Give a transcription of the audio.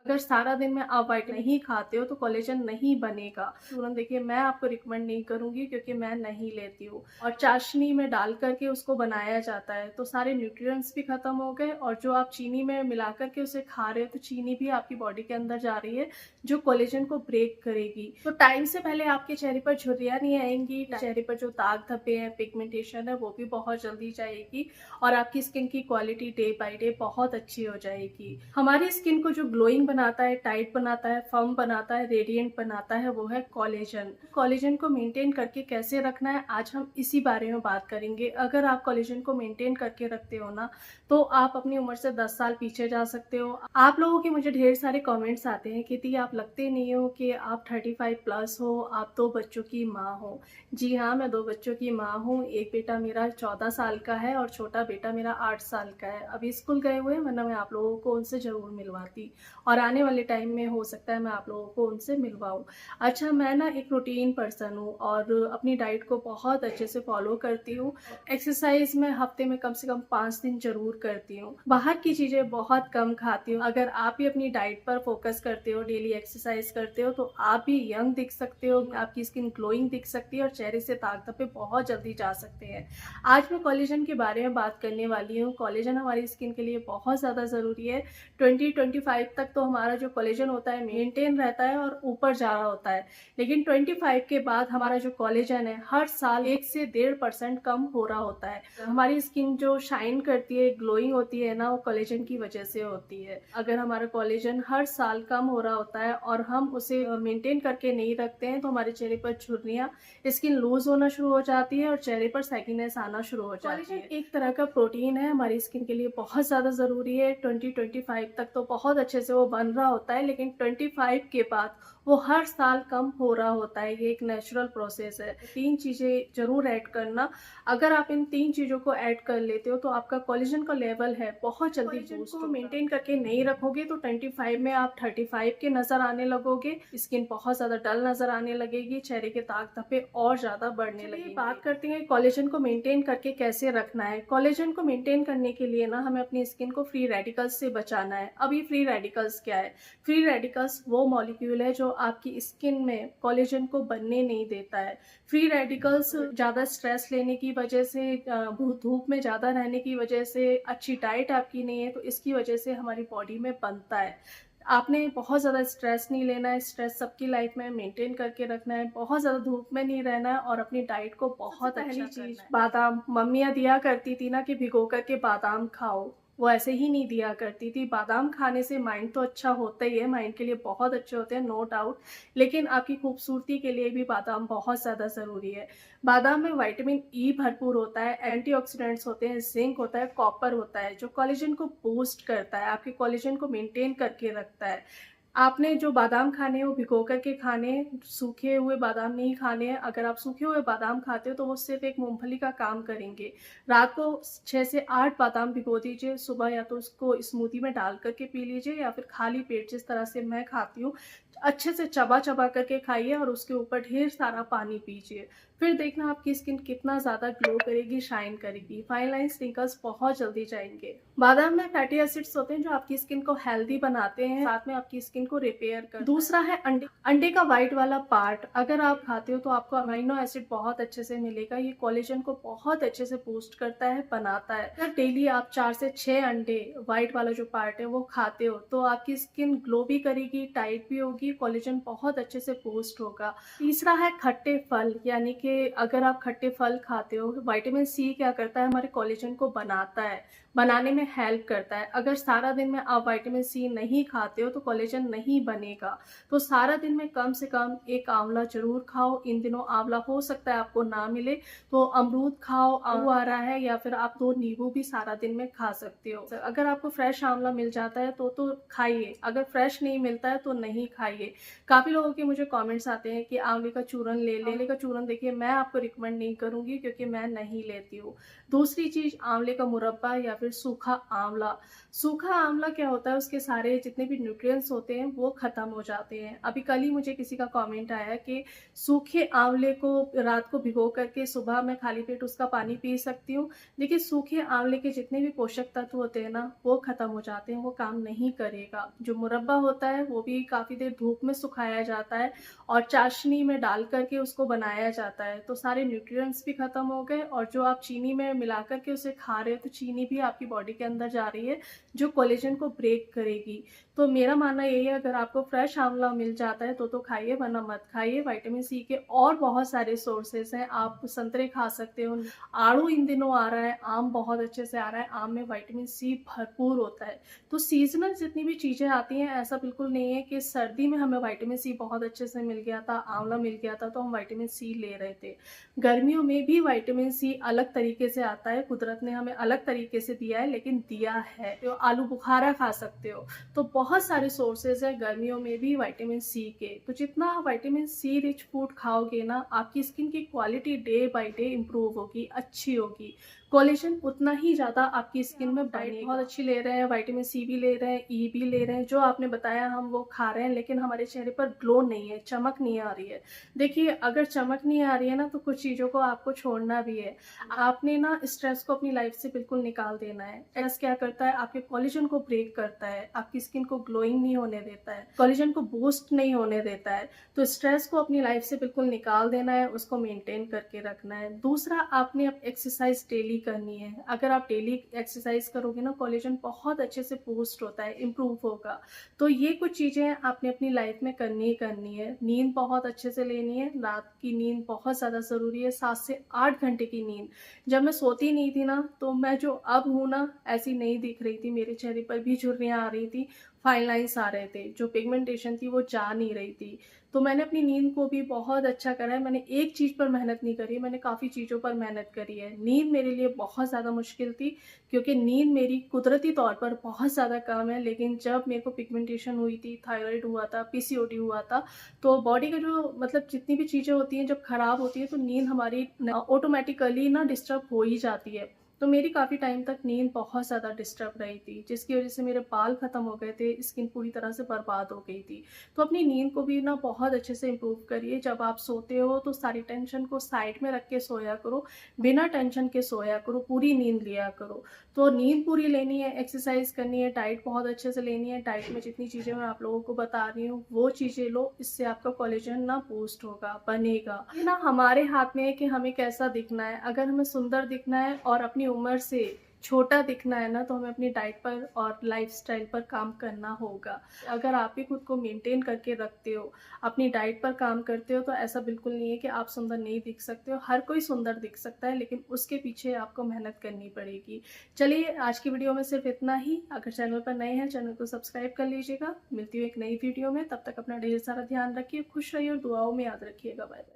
अगर सारा दिन में आप व्हाइट नहीं खाते हो तो कोलेजन नहीं बनेगा। तुरंत देखिए, मैं आपको रिकमेंड नहीं करूँगी क्योंकि मैं नहीं लेती हूँ और चाशनी में डाल कर के उसको बनाया जाता है, तो सारे न्यूट्रिएंट्स भी खत्म हो गए और जो आप चीनी में मिला कर के उसे खा रहे हो तो चीनी भी आपकी बॉडी के अंदर जा रही है जो कोलेजन को ब्रेक करेगी। तो टाइम से पहले आपके चेहरे पर झुर्रियाँ नहीं आएँगी, चेहरे पर जो दाग धब्बे हैं, पिगमेंटेशन है वो भी बहुत जल्दी जाएगी और आपकी स्किन की क्वालिटी डे बाय डे बहुत अच्छी हो जाएगी। हमारी स्किन को जो ग्लोइंग बनाता है, टाइट बनाता है, फर्म बनाता है, रेडिएंट बनाता है, वो है कोलेजन। कोलेजन को मेंटेन करके कैसे रखना है, आज हम इसी बारे में बात करेंगे। अगर आप कोलेजन को मेंटेन करके रखते हो ना, तो आप अपनी उम्र से 10 साल पीछे जा सकते हो। आप लोगों के मुझे ढेर सारे कमेंट्स आते हैं, "कीर्ति, आप लगते नहीं हो कि आप 35 प्लस हो, आप 2 बच्चों की माँ हो।" जी हाँ, मैं 2 बच्चों की माँ हूँ। एक बेटा मेरा 14 साल का है और छोटा बेटा मेरा 8 साल का है। अभी स्कूल गए हुए हैं, वरना मैं आप लोगों को उनसे ज़रूर मिलवाती और आने वाले टाइम में हो सकता है मैं आप लोगों को उनसे मिलवाऊँ। अच्छा, मैं ना एक रूटीन पर्सन हूँ और अपनी डाइट को बहुत अच्छे से फ़ॉलो करती हूँ। एक्सरसाइज़ मैं हफ़्ते में कम से कम 5 दिन ज़रूर करती हूँ। बाहर की चीज़ें बहुत कम खाती हूँ। अगर आप भी अपनी डाइट पर फ़ोकस करते हो, डेली एक्सरसाइज़ करते हो, तो आप भी यंग दिख सकते हो, आपकी स्किन ग्लोइंग दिख सकती है और चेहरे से दाग धब्बे बहुत जल्दी जा सकते हैं। आज मैं कोलेजन के बारे में बात करने वाली हूँ। कोलेजन हमारी स्किन के लिए बहुत ज़्यादा ज़रूरी है। 20-25 तक तो हमारा जो कोलेजन होता है मेंटेन रहता है और ऊपर जा रहा होता है। लेकिन 25 के बाद हमारा जो कोलेजन है हर साल 1 से 1.5% कम हो रहा होता है। हमारी स्किन जो शाइन करती है, ग्लोइंग होती है ना, वो कोलेजन की वजह से होती है। अगर हमारा कोलेजन हर साल कम हो रहा होता है और हम उसे मेंटेन करके नहीं रखते हैं तो हमारे चेहरे पर झुर्रियाँ, स्किन लूज होना शुरू हो जाती है और चेहरे पर सैगिनेस आना शुरू हो जाती है। कोलेजन एक तरह का प्रोटीन है, हमारी स्किन के लिए बहुत ज़्यादा ज़रूरी है। 20-25 तक तो बहुत अच्छे से वो बन रहा होता है, लेकिन 25 के बाद वो हर साल कम हो रहा होता है। ये एक नेचुरल प्रोसेस है। 3 चीज़ें ज़रूर ऐड करना। अगर आप इन 3 चीज़ों को ऐड कर लेते हो तो आपका कोलेजन का लेवल है बहुत जल्दी बूस्ट होगा। मेंटेन करके नहीं रखोगे तो 25 में आप 35 के नज़र आने लगोगे, स्किन बहुत ज़्यादा डल नज़र आने लगेगी, चेहरे के दाग धब्बे और ज़्यादा बढ़ने लगेंगे। बात करते हैं कोलेजन को मेंटेन करके कैसे रखना है। कोलेजन को मेंटेन करने के लिए ना हमें अपनी स्किन को फ्री रेडिकल्स से बचाना है। अब ये फ्री रेडिकल्स क्या है? फ्री रेडिकल्स वो मॉलिक्यूल है जो आपकी स्किन में कोलेजन को बनने नहीं देता है। फ्री रेडिकल्स ज़्यादा स्ट्रेस लेने की वजह से, धूप में ज़्यादा रहने की वजह से, अच्छी डाइट आपकी नहीं है तो इसकी वजह से हमारी बॉडी में बनता है। आपने बहुत ज़्यादा स्ट्रेस नहीं लेना है, स्ट्रेस सबकी लाइफ में मेंटेन करके रखना है, बहुत ज़्यादा धूप में नहीं रहना है और अपनी डाइट को बहुत अच्छा करना है। पहली चीज़ बादाम, मम्मियाँ दिया करती थी ना कि भिगो कर के बादाम खाओ, वो ऐसे ही नहीं दिया करती थी। बादाम खाने से माइंड तो अच्छा होता ही है, माइंड के लिए बहुत अच्छे होते हैं, नो डाउट, लेकिन आपकी खूबसूरती के लिए भी बादाम बहुत ज़्यादा ज़रूरी है। बादाम में विटामिन ई भरपूर होता है, एंटीऑक्सीडेंट्स होते हैं, जिंक होता है, कॉपर होता है, जो कोलेजन को बूस्ट करता है, आपके कोलेजन को मेंटेन करके रखता है। आपने जो बादाम खाने हैं वो भिगो कर के खाने हैं, सूखे हुए बादाम नहीं खाने हैं। अगर आप सूखे हुए बादाम खाते हो तो वो सिर्फ़ एक मूँगफली का काम करेंगे। रात को 6 से 8 बादाम भिगो दीजिए, सुबह या तो उसको स्मूदी में डाल कर के पी लीजिए या फिर खाली पेट जिस तरह से मैं खाती हूँ, अच्छे से चबा-चबा कर के खाइए और उसके ऊपर ढेर सारा पानी पीजिए। फिर देखना आपकी स्किन कितना ज़्यादा ग्लो करेगी, शाइन करेगी। फाइन लाइन्स, रिंकल्स बहुत जल्दी जाएँगे। बादाम में फैटी एसिड्स होते हैं जो आपकी स्किन को हेल्दी बनाते हैं, साथ में आपकी स्किन को रिपेयर करते हैं। दूसरा है अंडे। अंडे का व्हाइट वाला पार्ट अगर आप खाते हो तो आपको अमीनो एसिड बहुत अच्छे से मिलेगा। ये कोलेजन को बहुत अच्छे से बूस्ट करता है, बनाता है। अगर डेली आप 4 से 6 अंडे, व्हाइट वाला जो पार्ट है वो खाते हो तो आपकी स्किन ग्लो भी करेगी, टाइट भी होगी, कोलेजन बहुत अच्छे से बूस्ट होगा। तीसरा है खट्टे फल, यानी कि अगर आप खट्टे फल खाते हो, विटामिन सी क्या करता है, हमारे कोलेजन को बनाता है, बनाने में हेल्प करता है। अगर सारा दिन में आप विटामिन सी नहीं खाते हो तो कोलेजन नहीं बनेगा। तो सारा दिन में कम से कम एक आंवला ज़रूर खाओ। इन दिनों आंवला हो सकता है आपको ना मिले तो अमरूद खाओ, आम आ रहा है, या फिर आप 2 नींबू भी सारा दिन में खा सकते हो। अगर आपको फ्रेश आंवला मिल जाता है तो खाइए, अगर फ्रेश नहीं मिलता है तो नहीं खाइए। काफ़ी लोगों के मुझे कमेंट्स आते हैं कि आंवले का चूरन ले लें। आंवले का चूरन देखिए मैं आपको रिकमेंड नहीं करूँगी क्योंकि मैं नहीं लेती हूँ। दूसरी चीज़ आंवले का मुरब्बा या फिर सूखा आंवला। सूखा आंवला क्या होता है, उसके सारे जितने भी न्यूट्रिएंट्स होते हैं वो ख़त्म हो जाते हैं। अभी कल ही मुझे किसी का कमेंट आया कि सूखे आंवले को रात को भिगो करके सुबह मैं खाली पेट उसका पानी पी सकती हूँ। देखिए, सूखे आंवले के जितने भी पोषक तत्व होते हैं ना, वो ख़त्म हो जाते हैं, वो काम नहीं करेगा। जो मुरब्बा होता है वो भी काफ़ी देर धूप में सुखाया जाता है और चाशनी में डाल करके उसको बनाया जाता है, तो सारे न्यूट्रिएंट्स भी ख़त्म हो गए और जो आप चीनी में मिला करके उसे खा रहे हो तो चीनी भी आपकी बॉडी के अंदर जा रही है जो कोलेजन को ब्रेक करेगी। तो मेरा मानना यही है, अगर आपको फ्रेश आंवला मिल जाता है तो खाइए, वरना मत खाइए। विटामिन सी के और बहुत सारे सोर्सेस हैं, आप संतरे खा सकते हो, आड़ू इन दिनों आ रहा है, आम बहुत अच्छे से आ रहा है, आम में विटामिन सी भरपूर होता है। तो सीजनल जितनी भी चीज़ें आती हैं, ऐसा बिल्कुल नहीं है कि सर्दी में हमें विटामिन सी बहुत अच्छे से मिल गया था, आंवला मिल गया था तो हम विटामिन सी ले रहे थे। गर्मियों में भी विटामिन सी अलग तरीके से आता है, कुदरत ने हमें अलग तरीके से दिया है, लेकिन दिया है। तो आलू बुखारा खा सकते हो, तो बहुत सारे सोर्सेज है गर्मियों में भी विटामिन सी के। तो जितना आप विटामिन सी रिच फूड खाओगे ना, आपकी स्किन की quality day by day improve होगी, अच्छी होगी। कोलेजन उतना ही ज़्यादा आपकी स्किन में बनेगा। बहुत अच्छी ले रहे हैं, विटामिन सी भी ले रहे हैं, ई भी ले रहे हैं, जो आपने बताया हम वो खा रहे हैं, लेकिन हमारे चेहरे पर ग्लो नहीं है, चमक नहीं आ रही है। देखिए, अगर चमक नहीं आ रही है ना, तो कुछ चीज़ों को आपको छोड़ना भी है। आपने ना स्ट्रेस को अपनी लाइफ से बिल्कुल निकाल देना है। स्ट्रेस क्या करता है, आपके कोलेजन को ब्रेक करता है, आपकी स्किन को ग्लोइंग नहीं होने देता है, कोलेजन को बूस्ट नहीं होने देता है। तो स्ट्रेस को अपनी लाइफ से बिल्कुल निकाल देना है, उसको मेंटेन करके रखना है। दूसरा, आपने अब एक्सरसाइज डेली करनी है। अगर आप डेली एक्सरसाइज करोगे ना, कोलेजन बहुत अच्छे से बूस्ट होता है, इम्प्रूव होगा। तो ये कुछ चीज़ें आपने अपनी लाइफ में करनी ही करनी है। नींद बहुत अच्छे से लेनी है, रात की नींद बहुत ज़्यादा ज़रूरी है, 7 से 8 घंटे की नींद। जब मैं सोती नहीं थी ना, तो मैं जो अब हूँ ना, ऐसी नहीं दिख रही थी, मेरे चेहरे पर भी झुर्रियाँ आ रही थी, फाइन लाइन्स आ रहे थे, जो पिगमेंटेशन थी वो जा नहीं रही थी। तो मैंने अपनी नींद को भी बहुत अच्छा करा है। मैंने एक चीज़ पर मेहनत नहीं करी, मैंने काफ़ी चीज़ों पर मेहनत करी है। नींद मेरे लिए बहुत ज़्यादा मुश्किल थी, क्योंकि नींद मेरी कुदरती तौर पर बहुत ज़्यादा कम है, लेकिन जब मेरे को पिगमेंटेशन हुई थी, थायराइड हुआ था, पीसीओडी हुआ था, तो बॉडी का जो मतलब जितनी भी चीज़ें होती हैं जब खराब होती है, तो नींद हमारी ऑटोमेटिकली ना डिस्टर्ब हो ही जाती है। तो मेरी काफ़ी टाइम तक नींद बहुत ज़्यादा डिस्टर्ब रही थी, जिसकी वजह से मेरे बाल ख़त्म हो गए थे, स्किन पूरी तरह से बर्बाद हो गई थी। तो अपनी नींद को भी ना बहुत अच्छे से इम्प्रूव करिए। जब आप सोते हो तो सारी टेंशन को साइड में रख के सोया करो, बिना टेंशन के सोया करो, पूरी नींद लिया करो। तो नींद पूरी लेनी है, एक्सरसाइज करनी है, डाइट बहुत अच्छे से लेनी है। डाइट में जितनी चीज़ें मैं आप लोगों को बता रही हूँ वो चीज़ें लो, इससे आपका कोलेजन ना बूस्ट होगा, बनेगा। ये ना हमारे हाथ में है कि हमें कैसा दिखना है। अगर हमें सुंदर दिखना है और अपनी उम्र से छोटा दिखना है ना, तो हमें अपनी डाइट पर और लाइफस्टाइल पर काम करना होगा। अगर आप ही खुद को मेंटेन करके रखते हो, अपनी डाइट पर काम करते हो, तो ऐसा बिल्कुल नहीं है कि आप सुंदर नहीं दिख सकते हो। हर कोई सुंदर दिख सकता है, लेकिन उसके पीछे आपको मेहनत करनी पड़ेगी। चलिए, आज की वीडियो में सिर्फ इतना ही। अगर चैनल पर नए हैं, चैनल को सब्सक्राइब कर लीजिएगा। मिलती हूँ एक नई वीडियो में, तब तक अपना ढेर सारा ध्यान रखिए, खुश रहिए और दुआओं में याद रखिएगा। Bye bye.